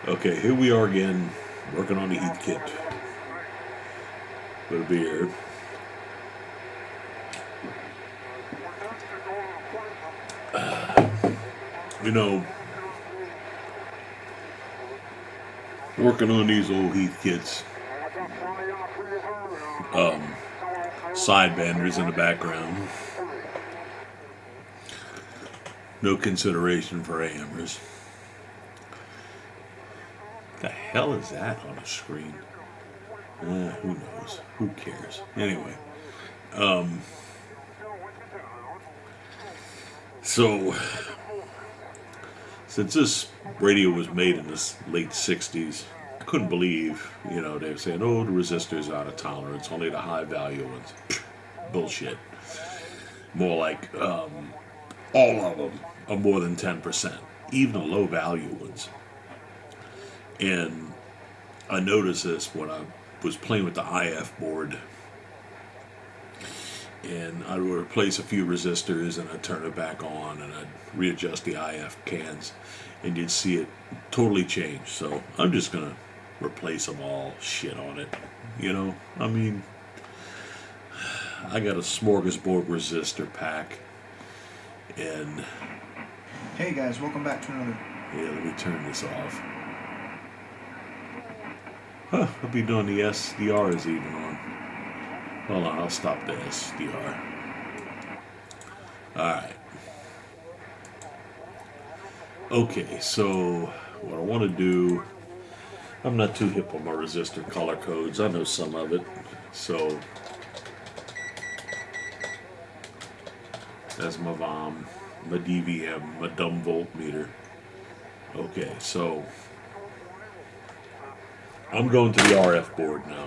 Okay, here we are again, working on the Heathkit with a beer. You know, working on these old Heathkits, sidebanders in the background, no consideration for hammers. The hell is that on the screen? Who knows? Who cares? Anyway, so since this radio was made in the late '60s, I couldn't believe, they were saying, "Oh, the resistors are out of tolerance, only the high value ones." Bullshit. More like all of them are more than 10%, even the low value ones. And I noticed this when I was playing with the IF board, and I would replace a few resistors and I'd turn it back on and I'd readjust the IF cans, and you'd see it totally change. So I'm just gonna replace them all. Shit on it, I mean, I got a smorgasbord resistor pack, and hey guys, welcome back to another. Yeah, let me turn this off. Huh, I'll be doing the SDRs even on. Hold on, I'll stop the SDR. Alright. Okay, so what I want to do, I'm not too hip on my resistor color codes. I know some of it. So that's my VOM, my DVM, my dumb voltmeter. Okay, so I'm going to the RF board now.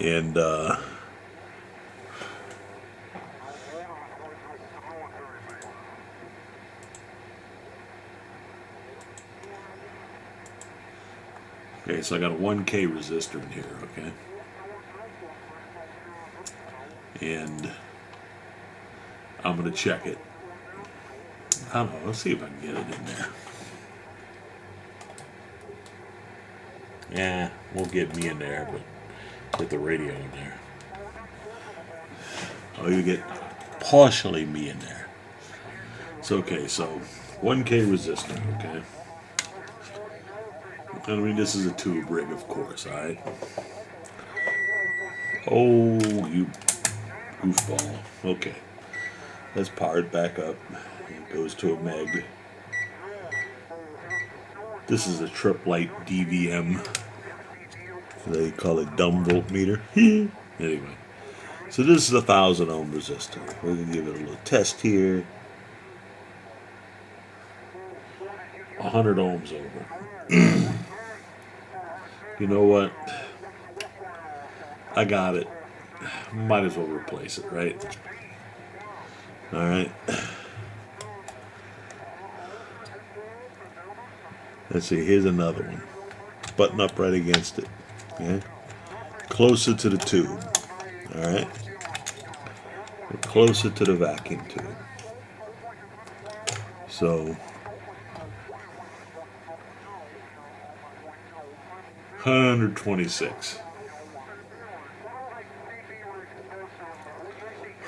And okay, so I got a 1K resistor in here, okay? And I'm going to check it. I don't know, let's see if I can get it in there. Yeah, won't get me in there, but get the radio in there. Oh, you get partially me in there. It's okay, so 1K resistor, okay? I mean, this is a tube rig, of course, alright? Oh, you goofball. Okay. Let's power it back up. It goes to a meg. This is a trip light DVM. They call it dumb voltmeter. Anyway. So this is a 1,000 ohm resistor. We're going to give it a little test here. 100 ohms over. You know what? I got it. Might as well replace it, right? Alright. Let's see, here's another one. Button up right against it. Okay? Closer to the tube. Alright? Closer to the vacuum tube. So 126.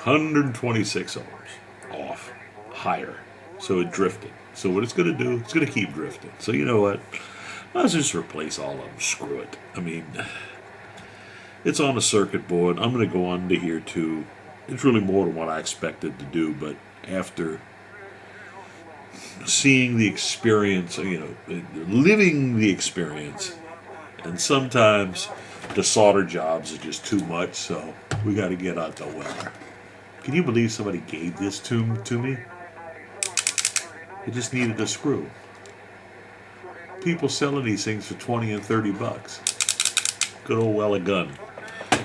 126 ohms off, higher. So it drifted. So what it's going to do, it's going to keep drifting. So you know what? Let's just replace all of them. Screw it. I mean, it's on a circuit board. I'm going to go on to here too. It's really more than what I expected to do, but after seeing the experience, living the experience, and sometimes the solder jobs are just too much, so we got to get out the welder. Can you believe somebody gave this to me? It just needed a screw. People selling these things for 20 and 30 bucks. Good old Weller gun.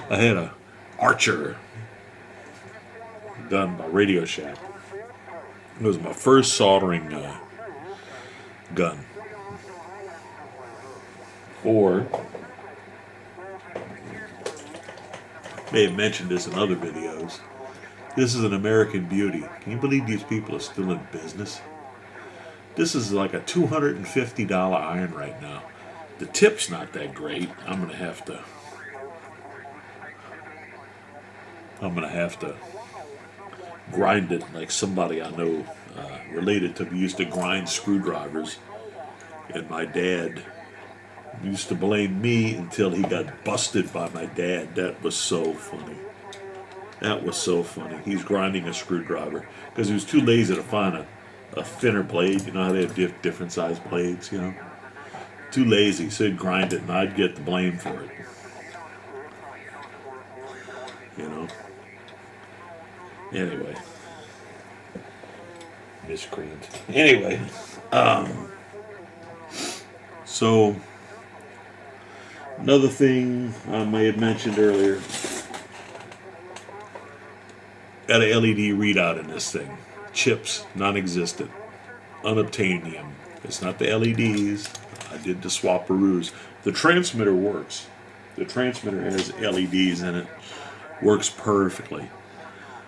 I had a Archer done by Radio Shack. It was my first soldering gun. Or may have mentioned this in other videos. This is an American Beauty. Can you believe these people are still in business? This is like a $250 iron right now. The tip's not that great. I'm gonna have to grind it like somebody I know related to me used to grind screwdrivers, and my dad used to blame me until he got busted by my dad. That was so funny. That was so funny. He's grinding a screwdriver because he was too lazy to find a thinner blade. You know how they have different size blades, you know? Too lazy, so he'd grind it and I'd get the blame for it. You know? Anyway. Miscreant. Anyway. So, another thing I may have mentioned earlier. Got a LED readout in this thing. Chips, non-existent. Unobtainium. It's not the LEDs. I did the swapperoos. The transmitter works. The transmitter has LEDs in it. Works perfectly.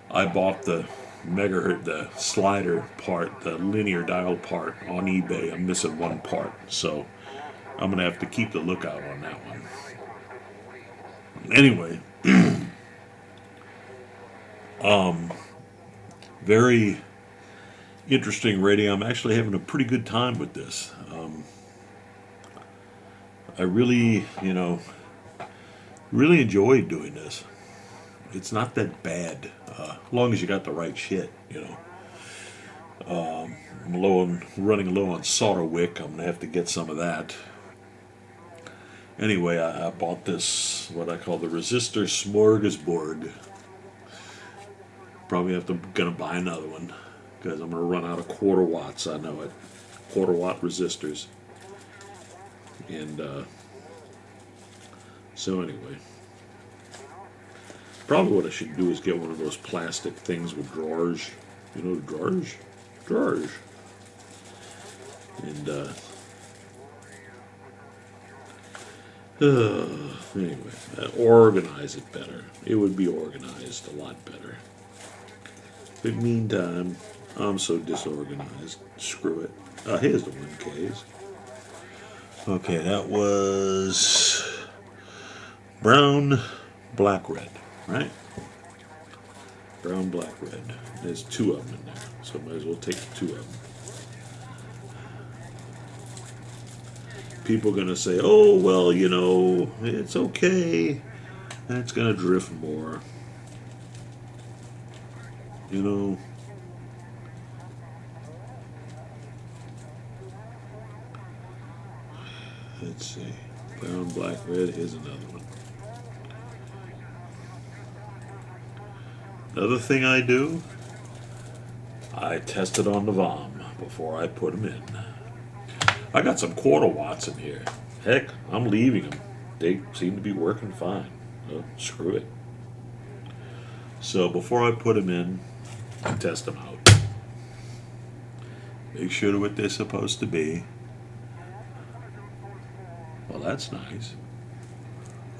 I bought the megahertz, the slider part, the linear dial part on eBay. I'm missing one part, so I'm gonna have to keep the lookout on that one. Anyway, very interesting radio. I'm actually having a pretty good time with this. I really, really enjoyed doing this. It's not that bad, as long as you got the right shit, I'm running low on solder wick. I'm gonna have to get some of that. Anyway, I bought this, what I call the resistor smorgasbord. Probably gonna buy another one because I'm gonna run out of quarter watts. I know it, quarter watt resistors. And so anyway, probably what I should do is get one of those plastic things with drawers. You know, drawers. And anyway, organize it better. It would be organized a lot better. But meantime, I'm so disorganized. Screw it. Here's the 1Ks. Okay, that was brown, black, red, right? Brown, black, red. There's two of them in there, so I might as well take the two of them. People are going to say, oh, well, it's okay. And it's going to drift more. Let's see. Brown, black, red. Here's another one. Another thing I do, I test it on the VOM before I put them in. I got some quarter watts in here. Heck, I'm leaving them. They seem to be working fine. Oh, screw it. So before I put them in, I test them out. Make sure they're what they're supposed to be. Well, that's nice.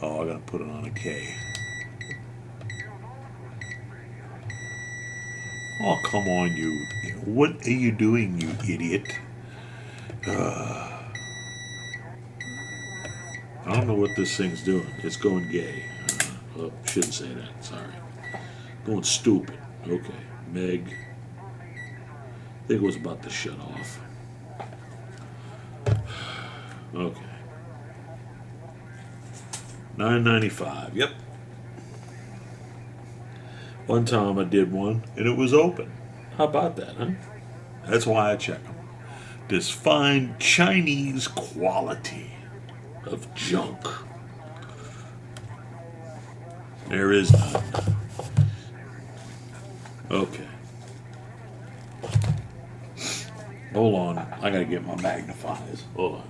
Oh, I gotta put it on a K. Oh, come on, you. What are you doing, you idiot? I don't know what this thing's doing. It's going gay. Oh, shouldn't say that. Sorry. Going stupid. Okay. Meg. I think it was about to shut off. Okay. $9.95. Yep. One time I did one and it was open. How about that, huh? That's why I check them. This fine Chinese quality of junk. There is none. Okay. Hold on. I gotta get my magnifiers. Hold on.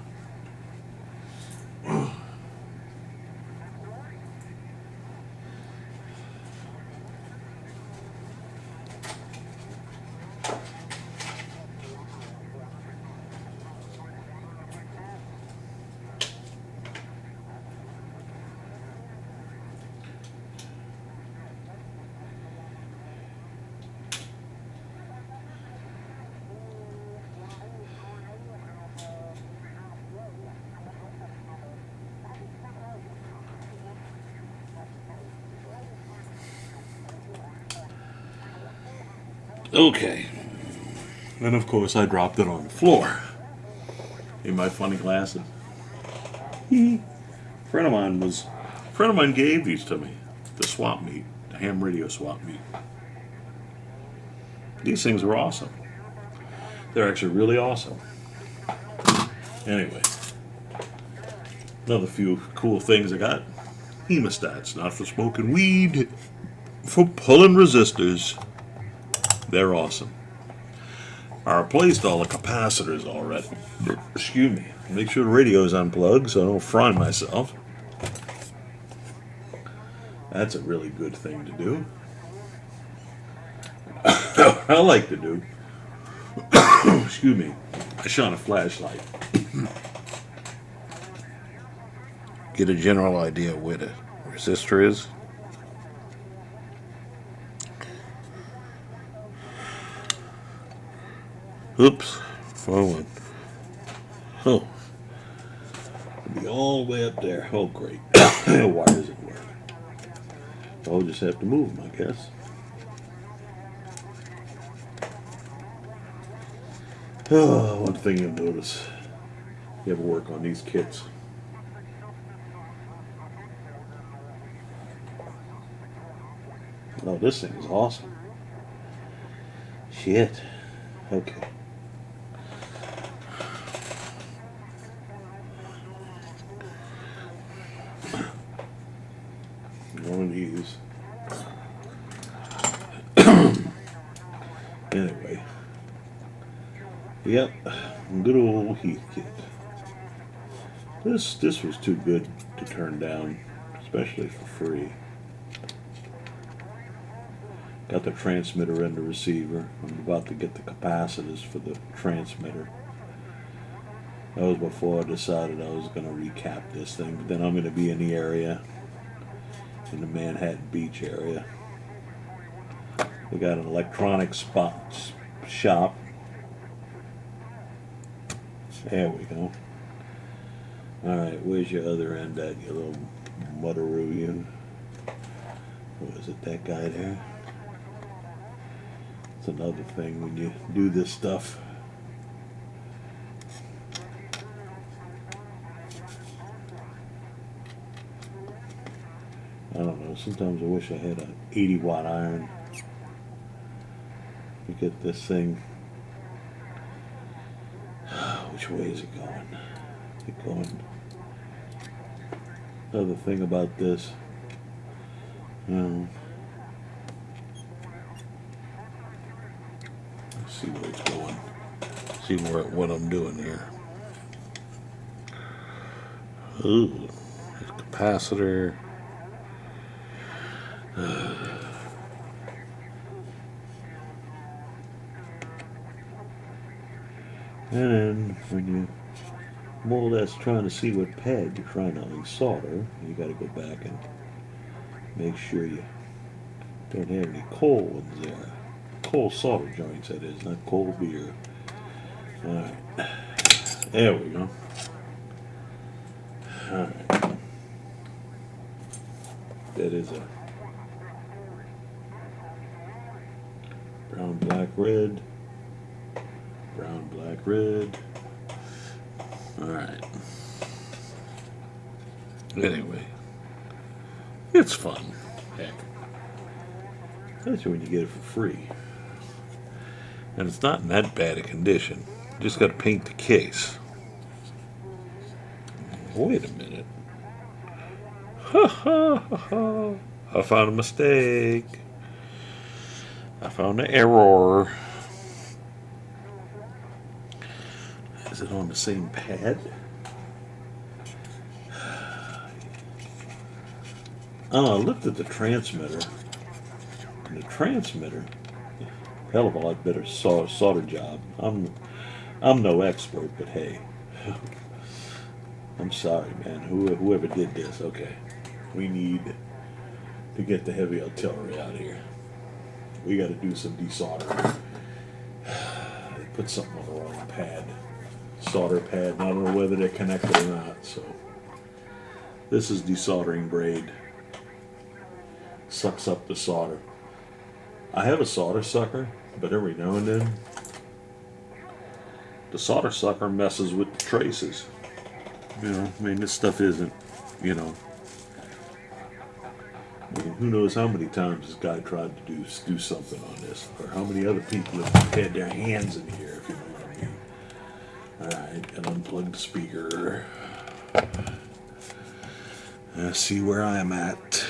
Okay. And of course I dropped it on the floor. In my funny glasses. A friend of mine gave these to me. The swap meet. The ham radio swap meet. These things are awesome. They're actually really awesome. Anyway. Another few cool things I got. Hemostats, not for smoking weed, for pulling resistors. They're awesome. I replaced all the capacitors already. Excuse me. Make sure the radio is unplugged so I don't fry myself. That's a really good thing to do. I like to do. Excuse me. I shine a flashlight. Get a general idea of where the resistor is. Oops. Wrong one. Oh. It'll be all the way up there. Oh, great. Why does it work? I'll just have to move them, I guess. Oh, one thing you'll notice. You ever work on these kits? Oh, this thing is awesome. Shit. Okay. One of these. Anyway. Yep. Good old Heathkit. This was too good to turn down, especially for free. Got the transmitter and the receiver. I'm about to get the capacitors for the transmitter. That was before I decided I was going to recap this thing. But then I'm going to be in the area, in the Manhattan Beach area. We got an electronics shop. There we go. Alright, where's your other end at, you little mutteroo, you? What is it, that guy there? It's another thing when you do this stuff. I don't know, sometimes I wish I had an 80-watt iron to get this thing. Which way is it going? Is it going? Another thing about this. Let's see where it's going. See what I'm doing here. Ooh, there's capacitor. And when you more or less trying to see what pad you're trying to unsolder, you got to go back and make sure you don't have any coal ones there. Coal solder joints, that is, not cold beer. Alright, there we go. Alright, that is a brown, black, red. Brown, black, red. Alright. Anyway. It's fun. Heck. Especially when you get it for free. And it's not in that bad a condition. You just gotta paint the case. Wait a minute. Ha ha ha ha. I found a mistake. I found an error. Is it on the same pad? Oh, I looked at the transmitter. And the transmitter, hell of a lot better solder job. I'm no expert, but hey, I'm sorry, man. Whoever did this, okay. We need to get the heavy artillery out of here. We got to do some desoldering. They put something on the wrong pad. Solder pad, and I don't know whether they're connected or not, so this is desoldering braid. Sucks up the solder. I have a solder sucker, but every now and then the solder sucker messes with the traces. You know, I mean, this stuff isn't, you know, I mean, who knows how many times this guy tried to do something on this, or how many other people have had their hands in here, if you know what I mean. Alright, and unplug the speaker. See where I'm at.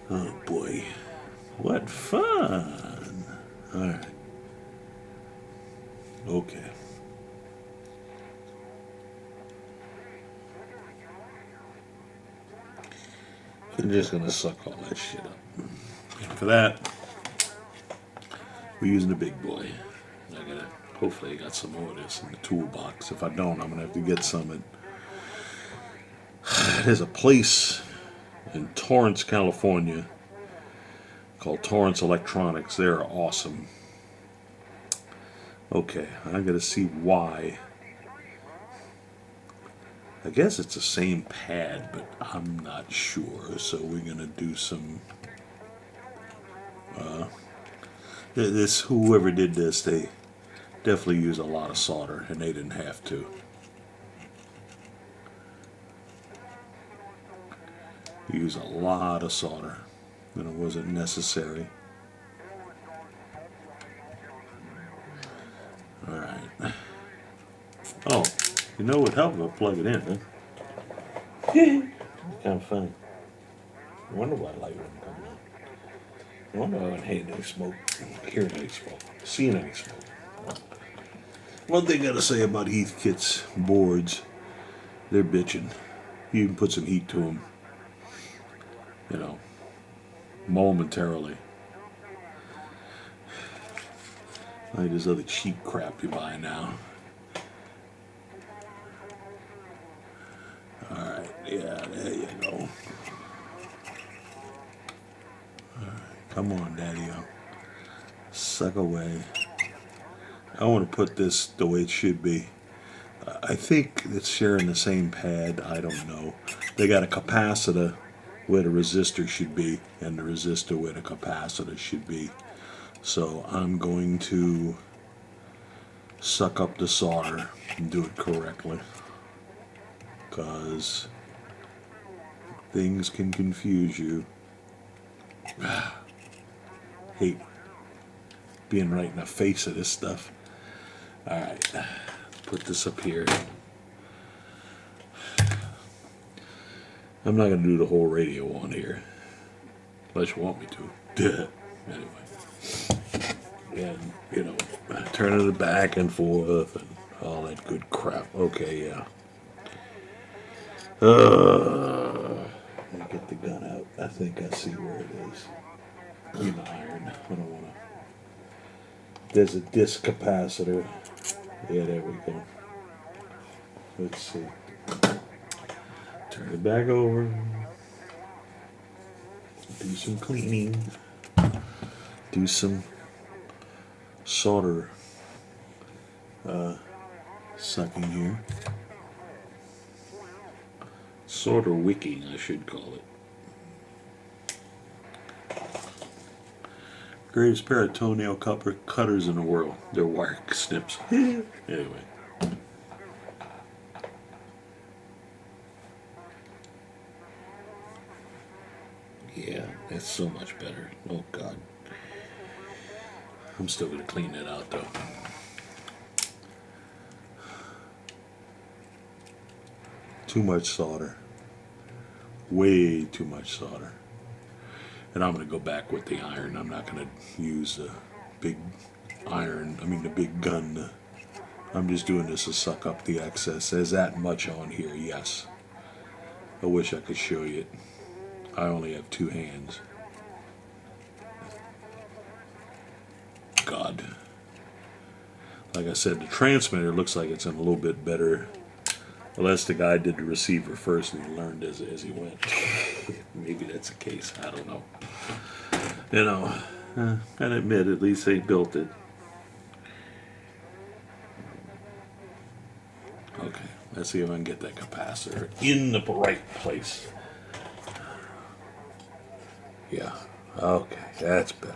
Oh boy. What fun! Alright. Okay. I'm just gonna suck all that shit up. And for that, we're using the big boy. Hopefully I got some more of this in the toolbox. If I don't, I'm gonna have to get some at there's a place in Torrance, California called Torrance Electronics. They're awesome. Okay, I gotta see why. I guess it's the same pad, but I'm not sure. So we're gonna do some. Whoever did this, they definitely use a lot of solder, and they didn't have to. Use a lot of solder, and it wasn't necessary. All right. Oh, you know what helped if I plug it in, huh? Kind of funny. I wonder why light wouldn't come on. I wonder why I wouldn't hate any smoke, hearing any smoke, seeing any smoke. One thing I gotta say about Heathkit's boards, they're bitching. You can put some heat to them, you know, momentarily. Like this other cheap crap you buy now. Alright, yeah, there you go. Alright, come on, Daddy-o. Suck away. I want to put this the way it should be. I think it's sharing the same pad. I don't know. They got a capacitor where the resistor should be, and the resistor where the capacitor should be. So I'm going to suck up the solder and do it correctly, because things can confuse you. Hate being right in the face of this stuff. Alright, put this up here. I'm not going to do the whole radio on here, unless you want me to. Anyway. And, you know, turning it back and forth and all that good crap. Okay, yeah. Let me get the gun out. I think I see where it is. In the iron. I don't want to. There's a disc capacitor. Yeah, there we go. Let's see. Turn it back over. Do some cleaning. Do some solder sucking here. Solder wicking, I should call it. Greatest pair of toenail cutters in the world. They're wire snips. Anyway. Yeah, that's so much better. Oh, God. I'm still going to clean that out, though. Too much solder. Way too much solder. And I'm going to go back with the iron. I'm not going to use the big iron, the big gun. I'm just doing this to suck up the excess. There's that much on here, yes. I wish I could show you it. I only have two hands. God. Like I said, the transmitter looks like it's in a little bit better. Unless the guy did the receiver first and he learned as he went. Maybe that's the case. I don't know. You know, gotta admit, at least they built it. Okay, let's see if I can get that capacitor in the right place. Yeah, okay, that's better.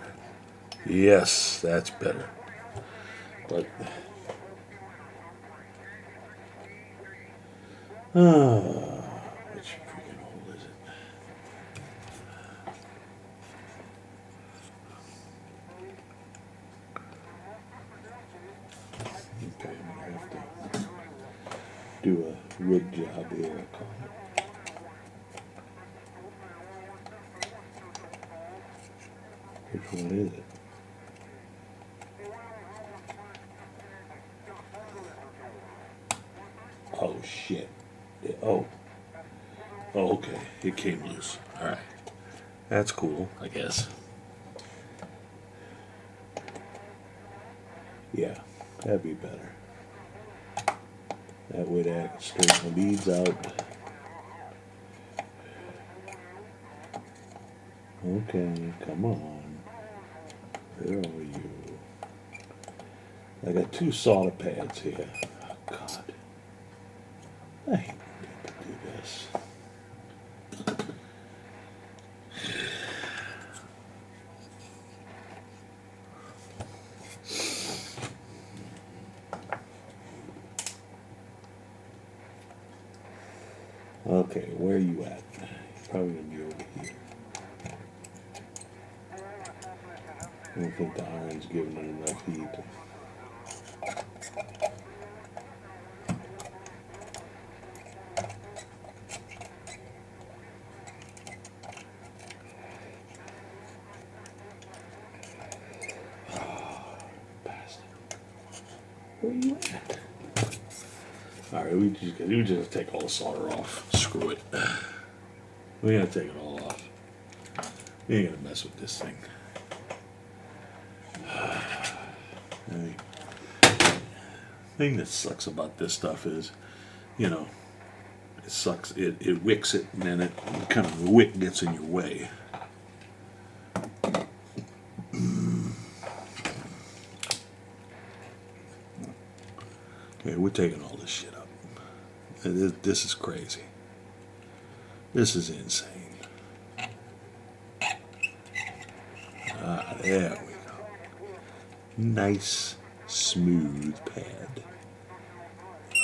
Yes, that's better. But which freaking hole is it? Okay, I'm gonna have to do a rig job here. I call it. Which one is it? Oh shit! Oh, okay. It came loose. All right, that's cool, I guess. Yeah, that'd be better. That way I can straighten the leads out. Okay, come on. Where are you? I got 2 solder pads here. Oh, God. I hate when people do this. Okay, where are you at? You're probably going to be over here. I don't think the iron's giving it enough heat. Bastard. Where are you at? Alright, we just take all the solder off. Screw it. We're gonna take it all off. We ain't gonna mess with this thing. The thing that sucks about this stuff is, you know, it sucks. It wicks it, and then it kind of the wick gets in your way. Okay, we're taking all this shit up. This is crazy. This is insane. Ah, there we go. Nice, smooth pad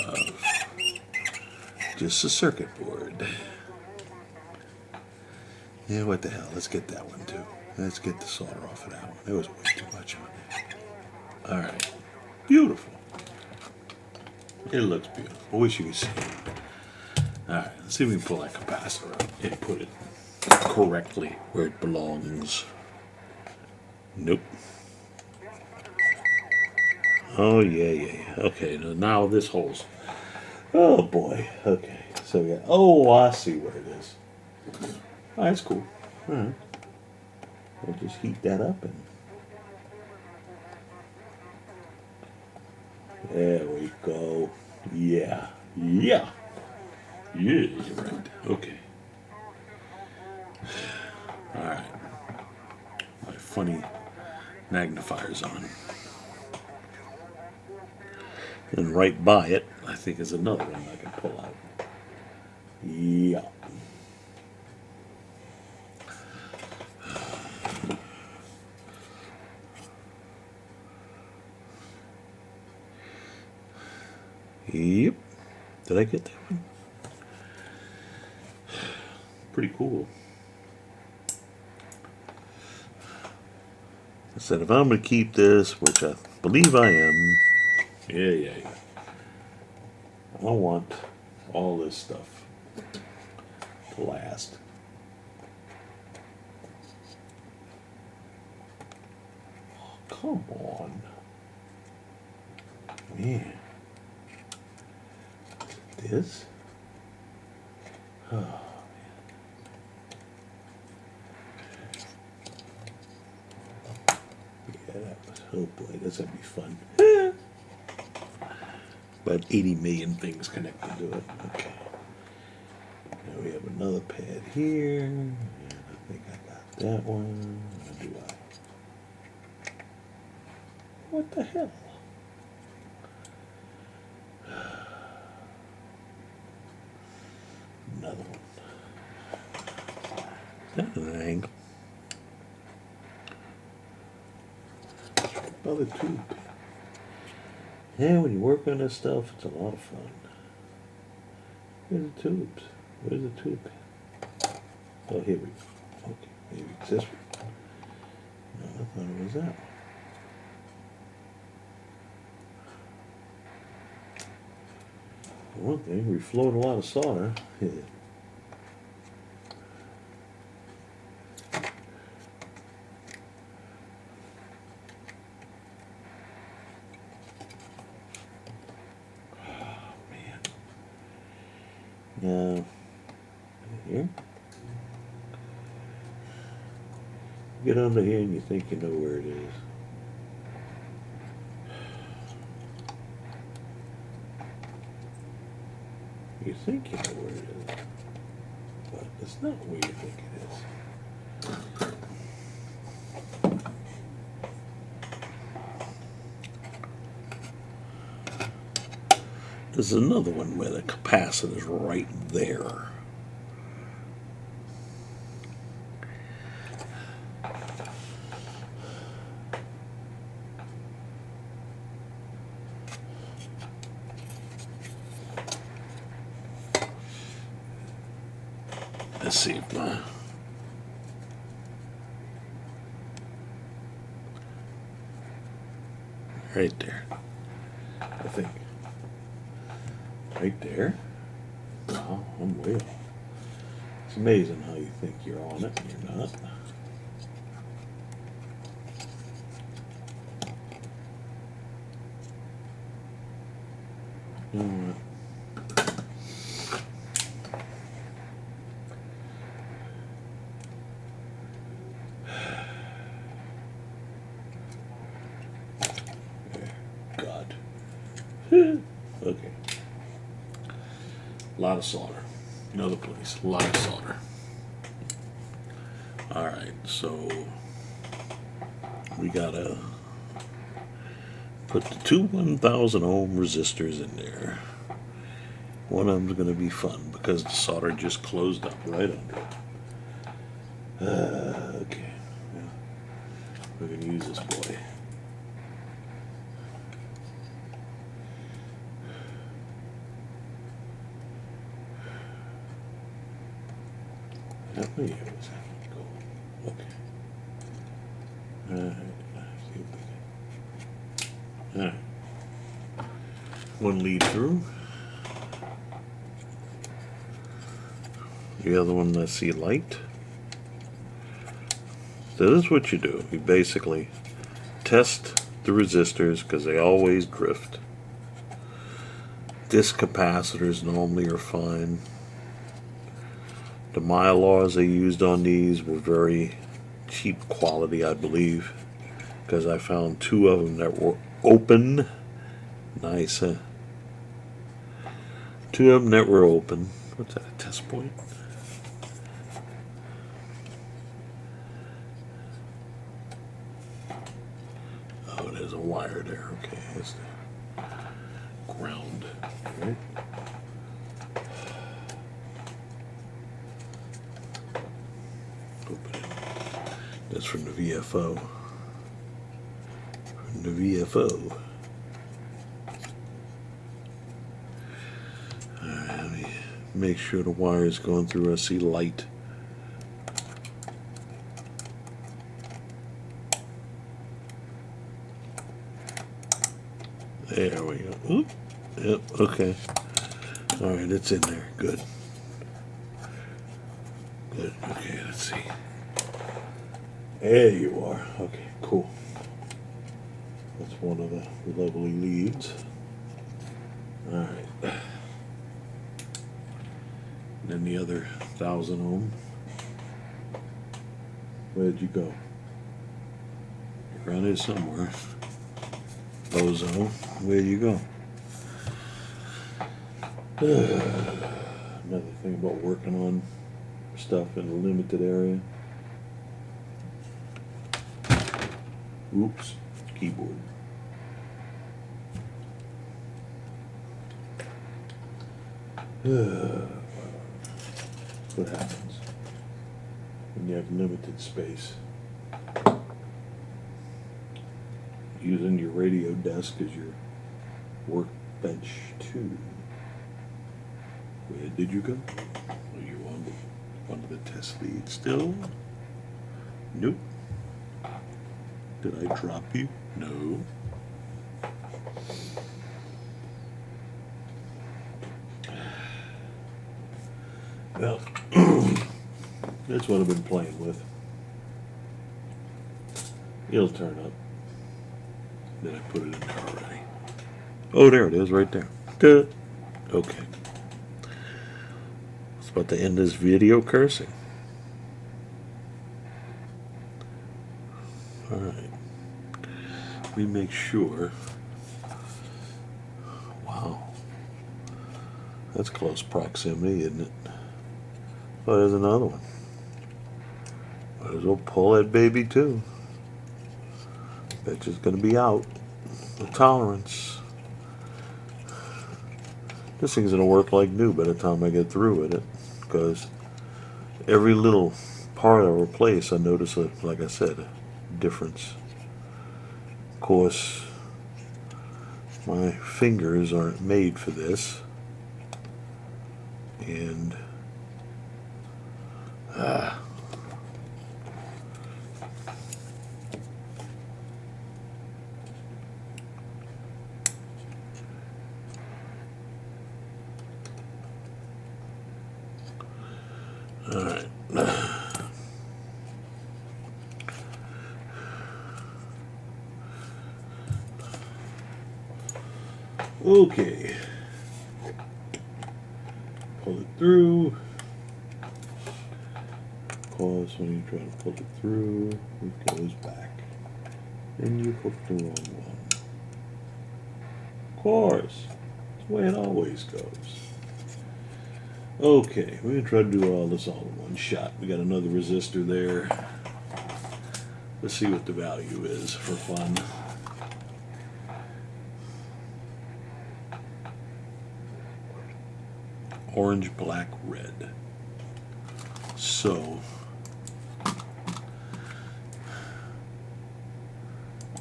of just a circuit board. Yeah, what the hell? Let's get that one too. Let's get the solder off of that one. There was way too much on there. All right, beautiful. It looks beautiful. I wish you could see it. All right, let's see if we can pull that capacitor out and put it correctly where it belongs. Nope. Oh, yeah. Okay, now this hole's... Oh, boy. Okay, so we got... Oh, I see where it is. Oh, that's cool. All right. We'll just heat that up and... There we go. Yeah. Yeah, you're right. Okay. All right. My funny magnifier's on. And right by it, I think is another one I can pull out. Yeah. Yep. Did I get that one? Pretty cool. I said if I'm going to keep this, which I believe I am, yeah. I want all this stuff to last. Oh, come on. Man. This? Oh, man. Yeah, that was, oh boy, this would be fun. About 80 million things connected to it. Okay. Now we have another pad here. And I think I got that one. Or do I? What the hell? Another one. Is that an angle? Other tube. Yeah, when you work on this stuff, it's a lot of fun. Where's the tubes? Where's the tube? Oh, here we go. Okay, maybe it's this one. No, I thought it was that one. For one thing, we float a lot of solder. Yeah. Now, here. Get under here and you think you know where it is. You think you know where it is, but it's not where you think it is. There's another one where the capacitor is right there. Let's see if my right there. I think. Right there. Wow, I'm way off. It's amazing how you think you're on it and you're not. Alright. God. Okay. A lot of solder. Another place. A lot of solder. Alright, so we gotta put the two 1000 ohm resistors in there. One of them's gonna be fun because the solder just closed up right under it. Okay. Yeah. We're gonna use this boy. Where was that? Go. Okay. Alright. See if we can. Alright. One lead through. The other one, let's see, light. So this is what you do. You basically test the resistors because they always drift. Disc capacitors normally are fine. The Mylars they used on these were very cheap quality, I believe, because I found two of them that were open. Nice, huh? Two of them that were open. What's that, a test point? Oh, there's a wire there. Okay, that's the ground. Right? That's from the VFO. From the VFO. Alright, let me make sure the wire is going through. I see light. There we go. Oop. Yep, okay. Alright, it's in there. Good. Good. Okay, let's see. There you are. Okay, cool. That's one of the lovely leads. Alright. Then the other 1000 ohm. Where'd you go? You're around here somewhere. Bozo, where'd you go? Another thing about working on stuff in a limited area. Oops, keyboard. What happens when you have limited space? using your radio desk as your workbench too. Where did you go? Are you on the test lead still? Nope. Did I drop you? No. Well, that's what I've been playing with. It'll turn up. Then I put it in there already. Oh, there it is, right there. Good. Okay. It's about to end this video cursing. All right. Let me make sure. Wow. That's close proximity, isn't it? Oh, there's another one. Might as well pull that baby too. Bitch is gonna be out. The tolerance. This thing's gonna work like new by the time I get through with it, because every little part I replace, I notice, like I said, a difference. Of course, my fingers aren't made for this, and all right. Okay. Pull it through. Pause when you try to pull it through. It goes back. And you hooked the wrong one. Of course. That's the way it always goes. Okay, we're going to try to do all this all in one shot. We got another resistor there. Let's see what the value is for fun. Orange, black, red. So,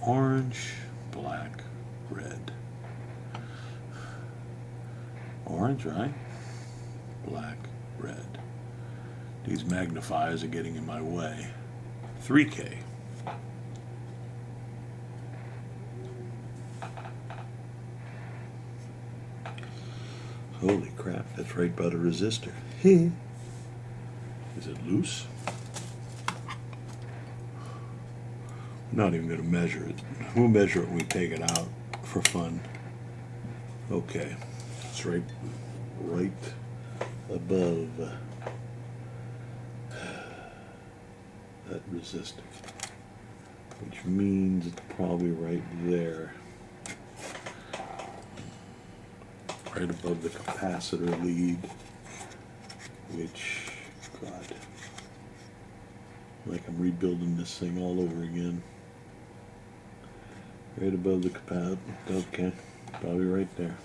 orange, black, red. Orange, right? Black, red. These magnifiers are getting in my way. 3K. Holy crap, that's right by the resistor. Is it loose? I'm not even going to measure it. We'll measure it when we take it out for fun. Okay, it's right above that resistor, which means it's probably right there. Right above the capacitor lead, which, God, like I'm rebuilding this thing all over again. Right above the capacitor, okay, probably right there.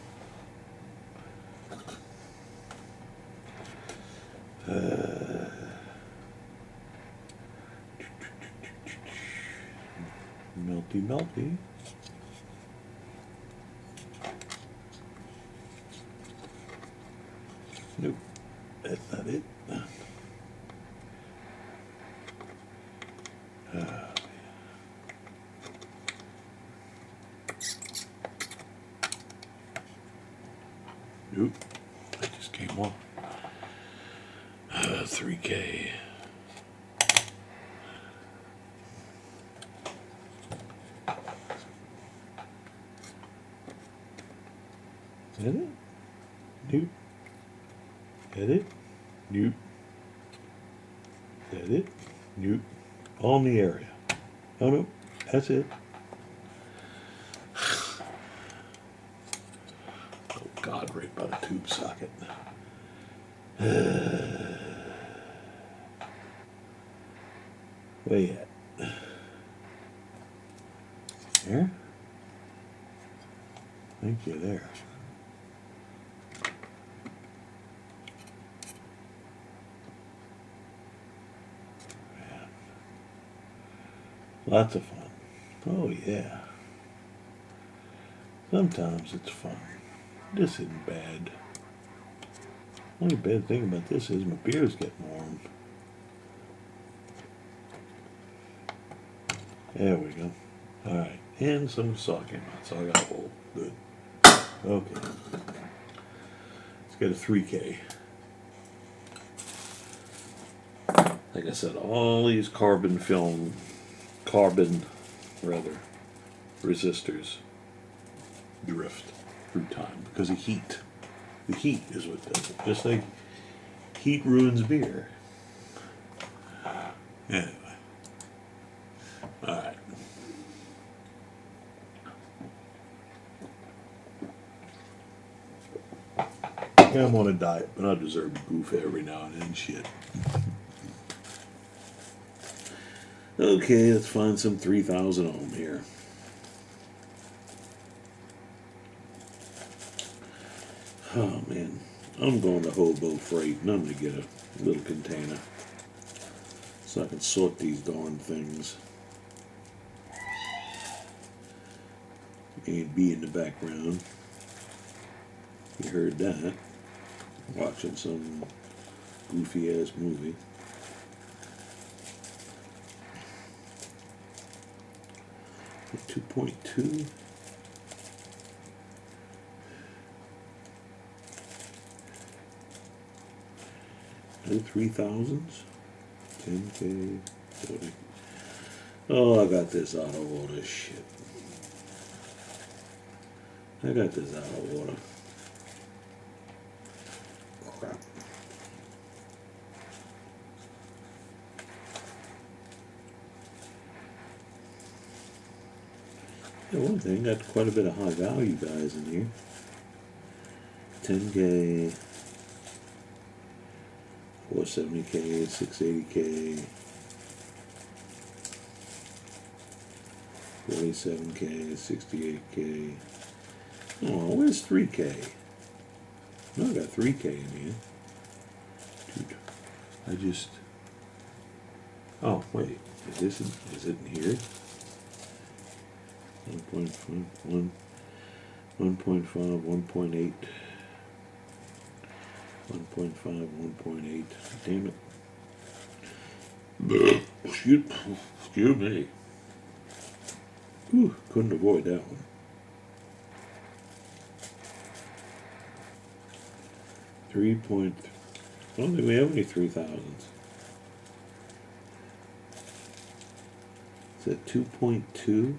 Melty. Nope, that's not it. Nope, that just came off. 3K. Is that it? Nope. Is that it? Nope. Is that it? Nope. All in the area. Oh no, that's it. Oh God, right by the tube socket. Where you at? There? I think you're there. Man. Lots of fun. Oh yeah. Sometimes it's fun. This isn't bad. Only bad thing about this is my beer's getting warm. There we go. Alright, and some saw came out, so I got a hole. Good. Okay. Let's get a 3K. Like I said, all these carbon resistors drift through time because of heat. The heat is what does it. Just like heat ruins beer. Anyway. Alright. Yeah, I'm on a diet, but I deserve to goof every now and then. Shit. Okay, let's find some 3,000 ohm here. Oh man, I'm going to Hobo Freight and I'm going to get a little container so I can sort these darn things. A and B in the background. You heard that. Watching some goofy ass movie. At 2.2. No 3,000s. 10K. 40. Oh, I got this out of order. Shit. I got this out of order. Crap. Yeah, one thing, got quite a bit of high value guys in here. 10K, 470K, 680K, 47K, 68K. Oh, where's 3K? No, I got 3K in here. Dude, I just... Oh, wait. Is it in here? 1.5, 1.5, 1.8. 1.5, 1.8. Damn it. Excuse me. Whew, couldn't avoid that one. 3 point... I don't think we have any 3,000s. Is that 2.2?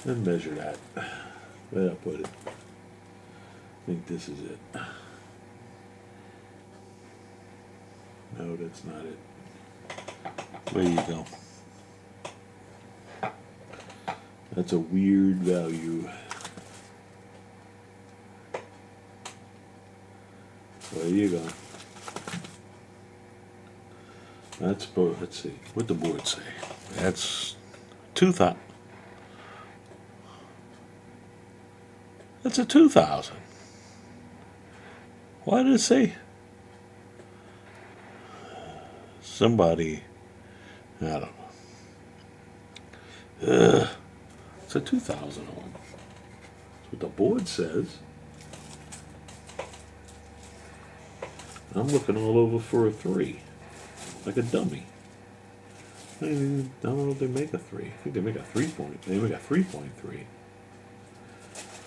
Let's measure that. Where'd I put it? I think this is it. No, that's not it. There you go. That's a weird value. There you go. Let's see. What the board say? That's 2,000. That's a 2,000. Why did it say? Somebody, I don't know. It's a 2,000 ohm. That's what the board says. I'm looking all over for a 3. Like a dummy. I don't know if they make a 3. I think they make a 3 point. They make a 3.3.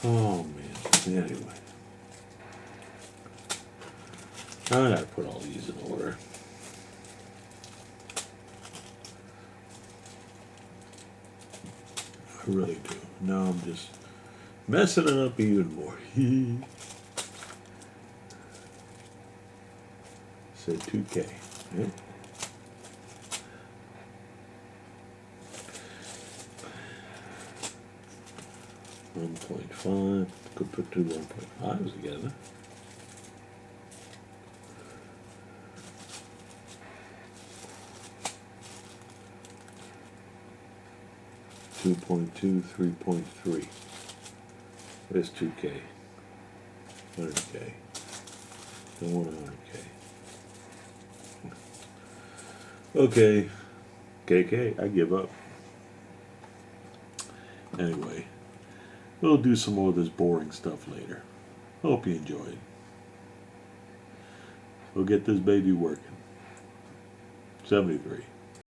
Oh man. Anyway. I gotta put all these in order. I really do. Now I'm just messing it up even more. Say 2K. Right? .5. Could put two 1.5s together. .2, 3.3. There's 2K. 100K. Then 100K. Okay. KK, I give up. Anyway, we'll do some more of this boring stuff later. Hope you enjoyed. We'll get this baby working. 73.